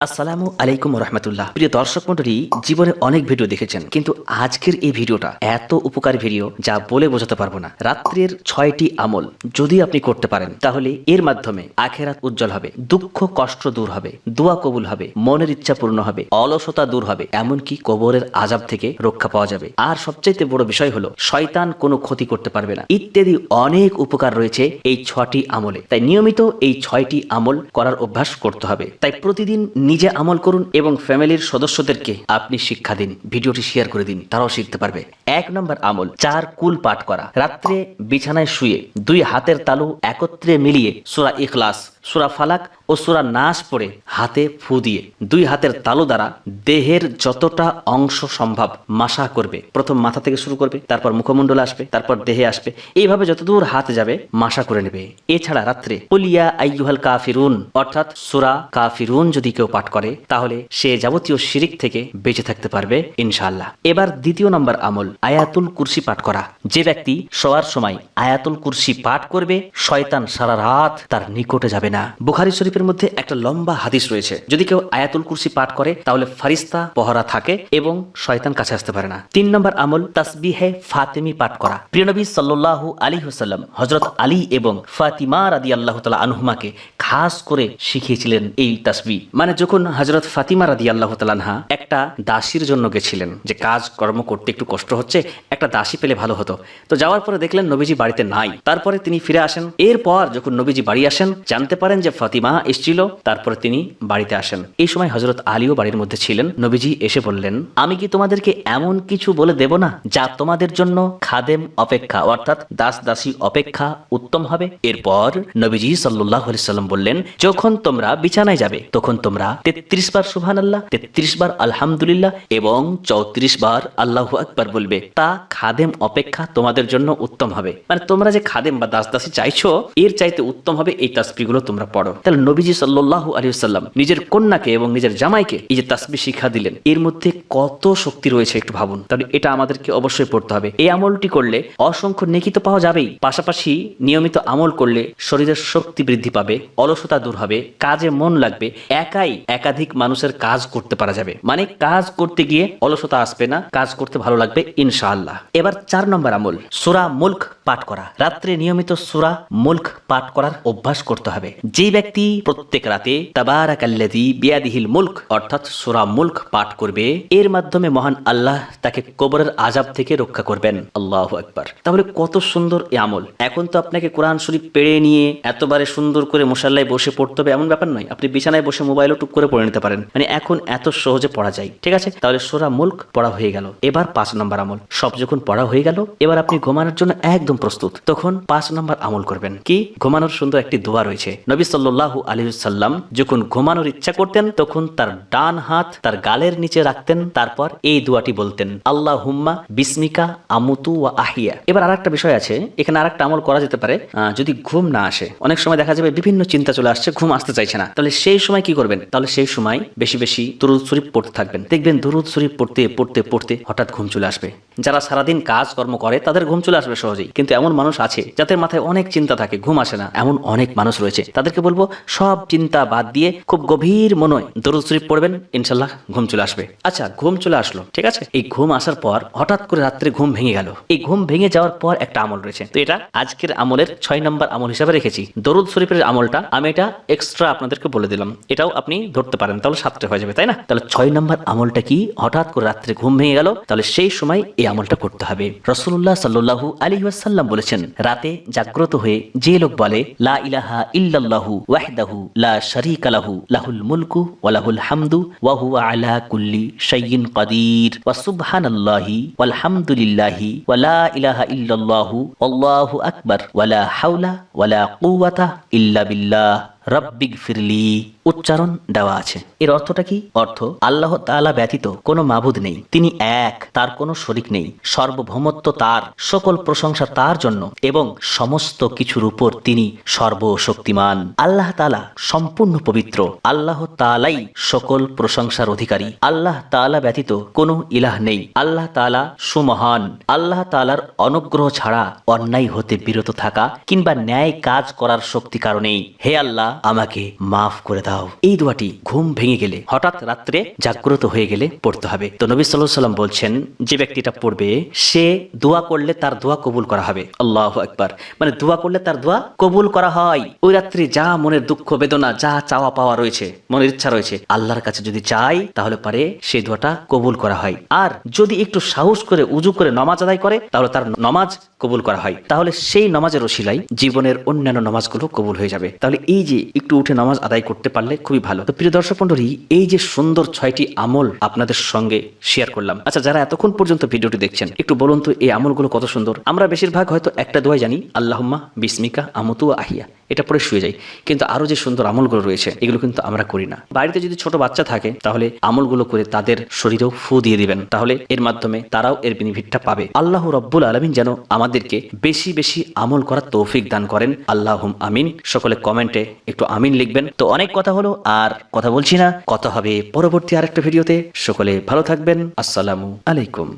আসসালামু আলাইকুম রহমতুল্লাহ। প্রিয় দর্শক মন্ডলী, জীবনে অনেক ভিডিও দেখেছেন, কিন্তু আজকের এই ভিডিওটা এত উপকারী ভিডিও যা বলে বোঝাতে পারবো না। রাত্রের 6টি আমল যদি আপনি করতে পারেন তাহলে এর মাধ্যমে আখেরাত উজ্জ্বল হবে, দুঃখ কষ্ট দূর হবে, দোয়া কবুল হবে, মনের ইচ্ছা পূর্ণ হবে, অলসতা দূর হবে, এমনকি কবরের আযাব থেকে রক্ষা পাওয়া যাবে। আর সবচাইতে বড় বিষয় হলো শয়তান কোনো ক্ষতি করতে পারবে না, ইত্যাদি অনেক উপকার রয়েছে এই 6টি আমলে। তাই নিয়মিত এই 6টি আমল করার অভ্যাস করতে হবে। তাই প্রতিদিন নিজে আমল করুন এবং ফ্যামিলির সদস্যদেরকে আপনি শিক্ষা দিন, ভিডিওটি শেয়ার করে দিন, তারাও শিখতে পারবে। 1 নম্বর আমল, 4 কুল পাঠ করা। রাত্রে বিছানায় শুয়ে 2 হাতের তালু একত্রে মিলিয়ে সূরা ইখলাস, সূরা ফালাক ও সূরা নাস পড়ে হাতে ফু দিয়ে 2 হাতের তালু দ্বারা দেহের যতটা অংশ সম্ভব মাসা করবে। প্রথম মাথা থেকে শুরু করবে, তারপর মুখমণ্ডলে আসবে, তারপর দেহে আসবে, এইভাবে যতদূর হাত যাবে মাসা করে নেবে। এছাড়া রাত্রে কুল ইয়া আইয়ুহাল কাফিরুন অর্থাৎ সূরা কাফিরুন যদি কেউ পাঠ করে তাহলে সে যাবতীয় শিরিক থেকে বেঁচে থাকতে পারবে ইনশাআল্লাহ। এবার 2 নম্বর আমল, আয়াতুল কুরসি পাঠ করা। যে ব্যক্তি শোয়ার সময় আয়াতুল কুরসি পাঠ করবে শয়তান সারা রাত তার নিকটে যাবে না। বুখারী শরীফের মধ্যে একটা লম্বা হাদিস রয়েছে, যদি কেউ আয়াতুল কুরসি পাঠ করে তাহলে ফারিস্তা পহরা থাকে এবং শয়তান কাছে আসতে পারে না। 3 নম্বর আমল, তাসবিহে ফাতিমি পাঠ করা। প্রিয় নবী সাল্লাল্লাহু আলাইহি ওয়াসাল্লাম হযরত আলী এবং ফাতিমা রাদিয়াল্লাহু তাআলা আনহুমাকে খাস করে শিখিয়েছিলেন এই তাসবিহ। মানে যখন হযরত ফাতিমা রাদিয়াল্লাহু তাআলা আনহা একটা দাসীর জন্য গেছিলেন, যে কাজ কর্ম করতে একটু কষ্ট হচ্ছে, একটা দাসী পেলে ভালো হতো, তো যাওয়ার পরে দেখলেন নবীজি বাড়িতে নাই। তারপরে তিনি ফিরে আসেন। এরপর যখন নবীজি বাড়ি আসেন জানতে পারেন যে ফাতিমা এসেছিল, তারপরে তিনি বাড়িতে আসেন। এই সময় হযরত আলীও বাড়ির মধ্যে ছিলেন। নবীজি এসে বললেন, আমি কি তোমাদেরকে এমন কিছু বলে দেব না যা তোমাদের জন্য খাদেম অপেক্ষা অর্থাৎ দাস দাসী অপেক্ষা উত্তম হবে? এরপর নবীজি সাল্লাল্লাহু আলাইহি সাল্লাম বললেন, যখন তোমরা বিছানায় যাবে তখন তোমরা 33 বার সুবহানাল্লাহ, 33 বার আলহামদুলিল্লাহ এবং 34 বার আল্লাহু আকবার বলবে। তা খাদেম অপেক্ষা তোমাদের জন্য উত্তম হবে। মানে তোমরা যে খাদেম বা দাস দাসী চাইছো, এর চাইতে উত্তম হবে এই তাসবিহগুলো তোমরা পড়ো। তাহলে নবীজি সাল্লাল্লাহু আলাইহি ওয়াসাল্লাম নিজের কন্যাকে এবং নিজের জামাইকে এই যে তাসবিহ শিক্ষা দিলেন, এর মধ্যে কত শক্তি রয়েছে একটু ভাবুন। তাহলে এটা আমাদেরকে অবশ্যই পড়তে হবে। এই আমলটি করলে অসংখ্য নেকি তো পাওয়া যাবেই, পাশাপাশি নিয়মিত আমল করলে শরীরের শক্তি বৃদ্ধি পাবে, অলসতা দূর হবে, কাজে মন লাগবে, একাই একাধিক মানুষের কাজ করতে পারা যাবে। মানে কাজ করতে গিয়ে অলসতা আসবে না, কাজ করতে ভালো লাগবে ইনশাআল্লাহ। এবার 4 নম্বর আমল, সূরা মুলক পাঠ করা। রাত্রে নিয়মিত সূরা মুলক পাঠ করার অভ্যাস করতে হবে। যে ব্যক্তি প্রত্যেক রাতে তাবারাকাল্লাযী বিয়াদিহিল মুলক অর্থাৎ সূরা মুলক পাঠ করবে, এর মাধ্যমে মহান আল্লাহ তাকে কবরের আযাব থেকে রক্ষা করবেন। আল্লাহু আকবার। তাহলে কত সুন্দর এই আমল। এখন তো আপনাকে কোরআন শরীফ পেড়ে নিয়ে এতবারে সুন্দর করে মুসাল্লায় বসে পড়তে হবে এমন ব্যাপার নয়, আপনি বিছানায় বসে মোবাইলও টুক করে পড়ে নিতে পারেন। মানে এখন এত সহজে পড়া যায়। ঠিক আছে, তাহলে সূরা মুলক পড়া হয়ে গেল। এবার 5 নম্বর আমল, সব যখন পড়া হয়ে গেল এবার আপনি ঘুমানোর জন্য একদম প্রস্তুত, তখন 5 নম্বর আমল করবেন। কি? ঘুমানোর সুন্দর একটি দোয়া রয়েছে। নবী সাল্লাল্লাহু আলাইহি ওয়াসাল্লাম যখন ঘুমানোর ইচ্ছা করতেন তখন তার ডান হাত তার গালের নিচে রাখতেন, তারপর এই দোয়াটি বলতেন, আল্লাহুম্মা বিসমিকা আমুতু ওয়া আহিয়া। এবার আরেকটা বিষয় আছে, এখানে আরেকটা আমল করা যেতে পারে। যদি ঘুম না আসে, অনেক সময় দেখা যাবে বিভিন্ন চিন্তা চলে আসছে, ঘুম আসতে চাইছে না, তাহলে সেই সময় কি করবেন? তাহলে সেই সময় বেশি বেশি দুরূদ শরীফ পড়তে থাকবেন। দেখবেন দুরূদ শরীফ পড়তে পড়তে পড়তে হঠাৎ ঘুম চলে আসবে। যারা সারাদিন কাজ কর্ম করে তাদের ঘুম চলে আসবে সহজেই, কিন্তু এমন মানুষ আছে যাদের মাথায় অনেক চিন্তা থাকে, ঘুম আসে না, এমন অনেক মানুষ রয়েছে। তাদেরকে বলবো সব চিন্তা বাদ দিয়ে খুব গভীর মনে দুরূদ শরীফ পড়বেন, ইনশাআল্লাহ ঘুম চলে আসবে। আচ্ছা, ঘুম চলে আসলো, ঠিক আছে। এই ঘুম আসার পর হঠাৎ করে রাত্রে ঘুম ভেঙে গেল। এই ঘুম ভেঙে যাওয়ার পর একটা আমল রয়েছে, তো এটা আজকের আমলের 6 নম্বর আমল হিসাবে রেখেছি। দরুদ শরীফের আমলটা আমি এটা এক্সট্রা আপনাদেরকে বলে দিলাম, এটাও আপনি ধরতে পারেন, তাহলে 7টা হয়ে যাবে, তাই না? তাহলে 6 নম্বর আমলটা কি? হঠাৎ করে রাত্রে ঘুম ভেঙে গেল, তাহলে সেই সময় এই আমলটা করতে হবে। রাসূলুল্লাহ সাল্লাল্লাহু আলাইহি ওয়াসাল্লাম বলেছেন, রাতে জাগ্রত হয়ে যে লোক বলে লা ইলাহা ইল্লাল্লাহু ওয়াহদাহু লা শারীকা লাহু লাহুল মুলকু ওয়া লাহুল হামদু ওয়া হুয়া আলা কুল্লি শাইইন কাদির ওয়া সুবহানাল্লাহি ওয়াল হামদুলিল্লাহি ওয়া লা ইলাহা ইল্লাল্লাহু আল্লাহু আকবার ওয়া লা হাওলা ওয়া লা কুওয়াতা ইল্লা বিল্লাহ রব্বিগফিরলি উচ্চারণ দেওয়া আছে। এর অর্থটা কি? অর্থ, আল্লাহ তাআলা ব্যতীত কোনো মাবুদ নেই, তিনি এক, তার কোনো শরীক নেই, সর্বভৌমত্ব তার, সকল প্রশংসা তার জন্য এবং সমস্ত কিছুর উপর তিনি সর্বশক্তিমান। আল্লাহ তাআলা সম্পূর্ণ পবিত্র, আল্লাহ তাআলাই সকল প্রশংসার অধিকারী, আল্লাহ তাআলা ব্যতীত কোনো ইলাহ নেই, আল্লাহ তাআলা সুমহান। আল্লাহ তাআলার অনুগ্রহ ছাড়া অন্যায় হতে বিরত থাকা কিংবা ন্যায় কাজ করার শক্তি কারণেই। হে আল্লাহ, আমাকে মাফ করে দাও। এই দোয়াটি ঘুম ভেঙে গেলে, হঠাৎ রাত্রে জাগ্রত হয়ে গেলে পড়তে হবে। তো নবী সাল্লাল্লাহু আলাইহি ওয়াসাল্লাম বলছেন, যে ব্যক্তিটা পড়বে সে দোয়া করলে তার দোয়া কবুল করা হবে। আল্লাহু আকবার। মানে দোয়া করলে তার দোয়া কবুল করা হয়। ওই রাত্রে যা মনের দুঃখ বেদনা, যা চাওয়া পাওয়া রয়েছে, মনের ইচ্ছা রয়েছে, আল্লাহর কাছে যদি চাই তাহলে পারে সেই দোয়াটা কবুল করা হয়। আর যদি একটু সাহস করে উজু করে নামাজ আদায় করে তাহলে তার নামাজ কবুল করা হয়। তাহলে সেই নামাজের ওসিলায় জীবনের অন্যান্য নামাজগুলো কবুল হয়ে যাবে। তাহলে এই যে একটু উঠে নামাজ আদায় করতে পারলে খুবই ভালো। তো প্রিয় দর্শক মণ্ডলী, এই যে সুন্দর 6টি আমল আপনাদের সঙ্গে শেয়ার করলাম। আচ্ছা, যারা এতক্ষণ পর্যন্ত ভিডিওটি দেখছেন একটু বলুন তো এই আমলগুলো কত সুন্দর। আমরা বেশিরভাগ হয়তো একটা দোয়াই জানি, আল্লাহুম্মা বিসমিকা আমুতু ওয়া আহিয়া, এটা পরে শুয়ে যাই। কিন্তু আরো যে সুন্দর আমলগুলো রয়েছে এগুলো কিন্তু আমরা করি না। বাড়িতে যদি ছোট বাচ্চা থাকে তাহলে আমলগুলো করে তাদের শরীরেও ফু দিয়ে দিবেন, তাহলে এর মাধ্যমে তারাও এর বেনিফিটটা পাবে। আল্লাহ রাব্বুল আলামিন যেন আমাদেরকে বেশি বেশি আমল করার তৌফিক দান করেন। আল্লাহুম আমিন। সকলে কমেন্টে একটু আমিন লিখবেন। তো অনেক কথা হলো, আর কথা বলছি না, কথা হবে পরবর্তী আরেকটা ভিডিওতে। সকলে ভালো থাকবেন। আসসালামু আলাইকুম।